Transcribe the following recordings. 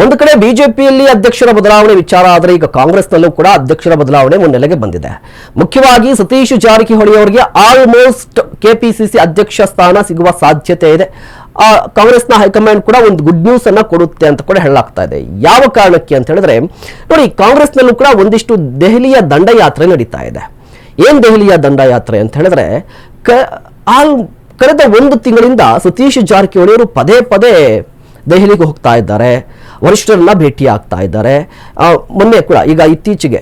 ಒಂದು ಕಡೆ ಬಿಜೆಪಿಯಲ್ಲಿ ಅಧ್ಯಕ್ಷರ ಬದಲಾವಣೆ ವಿಚಾರ ಆದರೆ ಈಗ ಕಾಂಗ್ರೆಸ್ನಲ್ಲೂ ಕೂಡ ಅಧ್ಯಕ್ಷರ ಬದಲಾವಣೆ ಮುನ್ನೆಲೆಗೆ ಬಂದಿದೆ. ಮುಖ್ಯವಾಗಿ ಸತೀಶ್ ಜಾರಕಿಹೊಳಿ ಅವರಿಗೆ ಆಲ್ಮೋಸ್ಟ್ ಕೆಪಿಸಿಸಿ ಅಧ್ಯಕ್ಷ ಸ್ಥಾನ ಸಿಗುವ ಸಾಧ್ಯತೆ ಇದೆ. ಕಾಂಗ್ರೆಸ್ನ ಹೈಕಮಾಂಡ್ ಕೂಡ ಒಂದು ಗುಡ್ ನ್ಯೂಸ್ ಅನ್ನ ಕೊಡುತ್ತೆ ಅಂತ ಕೂಡ ಹೇಳಲಾಗ್ತಾ ಇದೆ. ಯಾವ ಕಾರಣಕ್ಕೆ ಅಂತ ಹೇಳಿದ್ರೆ ನೋಡಿ, ಕಾಂಗ್ರೆಸ್ನಲ್ಲೂ ಕೂಡ ಒಂದಿಷ್ಟು ದೆಹಲಿಯ ದಂಡಯಾತ್ರೆ ನಡೀತಾ ಇದೆ. ಏನ್ ದೆಹಲಿಯ ದಂಡಯಾತ್ರೆ ಅಂತ ಹೇಳಿದ್ರೆ ಕಳೆದ ಒಂದು ತಿಂಗಳಿಂದ ಸತೀಶ್ ಜಾರಕಿಹೊಳಿ ಅವರು ಪದೇ ಪದೇ ದೆಹಲಿಗೆ ಹೋಗ್ತಾ ಇದ್ದಾರೆ, ವರಿಷ್ಠರನ್ನ ಭೇಟಿ ಆಗ್ತಾ ಇದ್ದಾರೆ. ಮೊನ್ನೆ ಕೂಡ ಈಗ ಇತ್ತೀಚೆಗೆ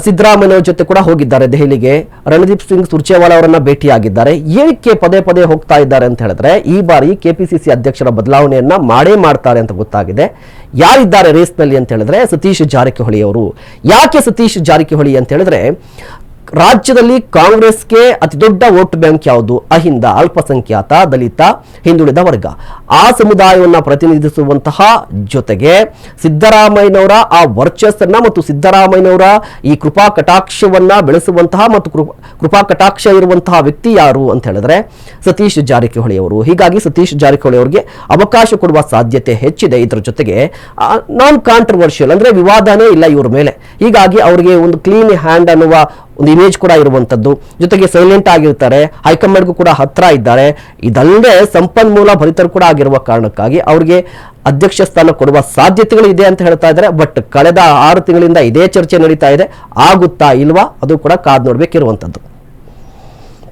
ಸಿದ್ದರಾಮಯ್ಯ ಜೊತೆ ಕೂಡ ಹೋಗಿದ್ದಾರೆ ದೆಹಲಿಗೆ. ರಣದೀಪ್ ಸಿಂಗ್ ಸುರ್ಜೇವಾಲಾ ಅವರನ್ನ ಭೇಟಿಯಾಗಿದ್ದಾರೆ. ಏನಕ್ಕೆ ಪದೇ ಪದೇ ಹೋಗ್ತಾ ಇದ್ದಾರೆ ಅಂತ ಹೇಳಿದ್ರೆ ಈ ಬಾರಿ ಕೆಪಿಸಿಸಿ ಅಧ್ಯಕ್ಷರ ಬದಲಾವಣೆಯನ್ನ ಮಾಡೇ ಮಾಡ್ತಾರೆ ಅಂತ ಗೊತ್ತಾಗಿದೆ. ಯಾರಿದ್ದಾರೆ ರೇಸ್ನಲ್ಲಿ ಅಂತ ಹೇಳಿದ್ರೆ ಸತೀಶ್ ಜಾರಕಿಹೊಳಿ ಅವರು. ಯಾಕೆ ಸತೀಶ್ ಜಾರಕಿಹೊಳಿ ಅಂತ ಹೇಳಿದ್ರೆ ರಾಜ್ಯದಲ್ಲಿ ಕಾಂಗ್ರೆಸ್ಗೆ ಅತಿ ದೊಡ್ಡ ವೋಟ್ ಬ್ಯಾಂಕ್ ಯಾವುದು? ಅಹಿಂದ, ಅಲ್ಪಸಂಖ್ಯಾತ, ದಲಿತ, ಹಿಂದುಳಿದ ವರ್ಗ. ಆ ಸಮುದಾಯವನ್ನು ಪ್ರತಿನಿಧಿಸುವಂತಹ ಜೊತೆಗೆ ಸಿದ್ದರಾಮಯ್ಯನವರ ಆ ವರ್ಚಸ್ಸನ್ನ ಮತ್ತು ಸಿದ್ದರಾಮಯ್ಯನವರ ಈ ಕೃಪಾ ಕಟಾಕ್ಷವನ್ನ ಬೆಳೆಸುವಂತಹ ಮತ್ತು ಕೃಪಾ ಕಟಾಕ್ಷ ಇರುವಂತಹ ವ್ಯಕ್ತಿ ಯಾರು ಅಂತ ಹೇಳಿದ್ರೆ ಸತೀಶ್ ಜಾರಕಿಹೊಳಿ ಅವರು. ಹೀಗಾಗಿ ಸತೀಶ್ ಜಾರಕಿಹೊಳಿ ಅವರಿಗೆ ಅವಕಾಶ ಕೊಡುವ ಸಾಧ್ಯತೆ ಹೆಚ್ಚಿದೆ. ಇದರ ಜೊತೆಗೆ ನಾನ್ ಕಾಂಟ್ರವರ್ಷಿಯಲ್ ಅಂದ್ರೆ ವಿವಾದನೇ ಇಲ್ಲ ಇವ್ರ ಮೇಲೆ. ಹೀಗಾಗಿ ಅವರಿಗೆ ಒಂದು ಕ್ಲೀನ್ ಹ್ಯಾಂಡ್ ಅನ್ನುವ ಒಂದು ಇಮೇಜ್ ಕೂಡ ಇರುವಂತದ್ದು, ಜೊತೆಗೆ ಸೈಲೆಂಟ್ ಆಗಿರ್ತಾರೆ, ಹೈಕಮಾಂಡ್ಗೂ ಕೂಡ ಹತ್ರ ಇದ್ದಾರೆ. ಇದಲ್ಲದೆ ಸಂಪನ್ಮೂಲ ಭರಿತರು ಕೂಡ ಆಗಿರುವ ಕಾರಣಕ್ಕಾಗಿ ಅವರಿಗೆ ಅಧ್ಯಕ್ಷ ಸ್ಥಾನ ಕೊಡುವ ಸಾಧ್ಯತೆಗಳು ಇದೆ ಅಂತ ಹೇಳ್ತಾ ಇದ್ದಾರೆ. ಬಟ್ ಕಳೆದ 6 ತಿಂಗಳಿಂದ ಇದೇ ಚರ್ಚೆ ನಡೀತಾ ಇದೆ. ಆಗುತ್ತಾ ಇಲ್ವಾ ಅದು ಕೂಡ ಕಾದ್ ನೋಡ್ಬೇಕಿರುವಂತದ್ದು.